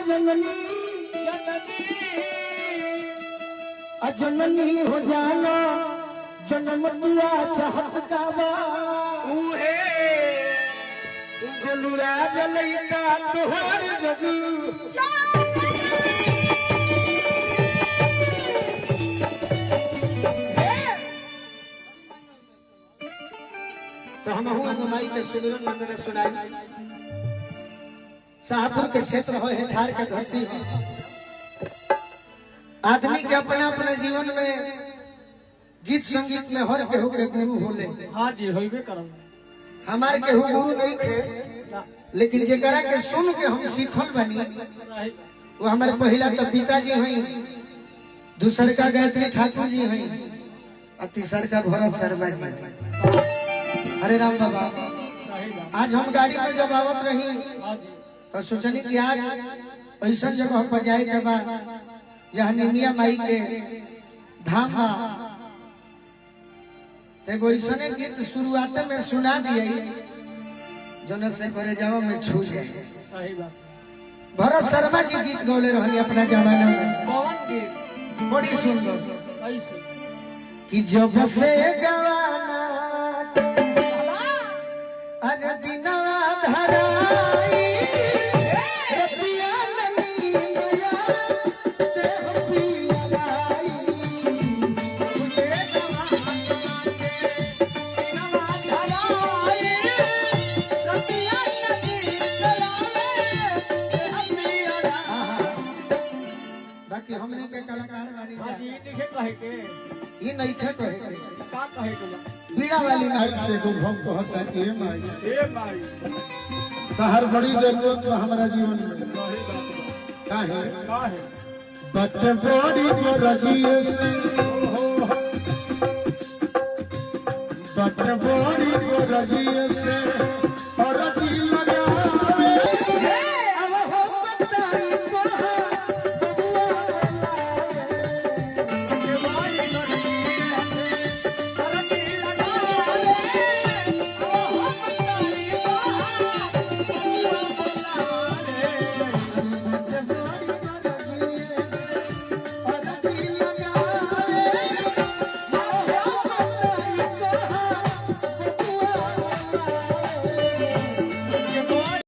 जननी अजननी हो जाना जन्म दुआ चाहत काबा उहे गोलुरा जलैका तोहर जगू तो हम माई के सुमिरन मंदिर सुनाई शाहपुर के क्षेत्र हो ठार के धरती हो आदमी के अपना अपना जीवन में गीत संगीत में हर केहू के गुरु होले। हाँ जी होइबे करम हमार केहू गुरु नहीं थे लेकिन जेकरा के सुन के हम सीखल बनी वो हमारे पहला तो पिताजी हैं, दूसर का गायत्री ठाकुर जी हैं और तीसर का भरत शर्मा जी। हरे राम बाबा आज हम गाड़ी में जब आवत रही तो सोचनी कि आज ऐसा जगह पर जाए के बाद जहाँ निमिया माई के धाम एगो ऐसा गीत शुरुआत में सुना दिए जो से करे जाओ में छू जाए। भरत शर्मा जी गीत गौले रहनी अपना जमाना में बड़ी सुंदर कि जब से गवाना अरे दिना धराई हमने के कलाकार वाली ये नहीं थे कहे बीड़ा वाली आज से को भक्त होता है ए माई हर बड़ी जरूरत है हमारा जीवन में काहे बट बड़ी रजिए से बट बड़ी रजिए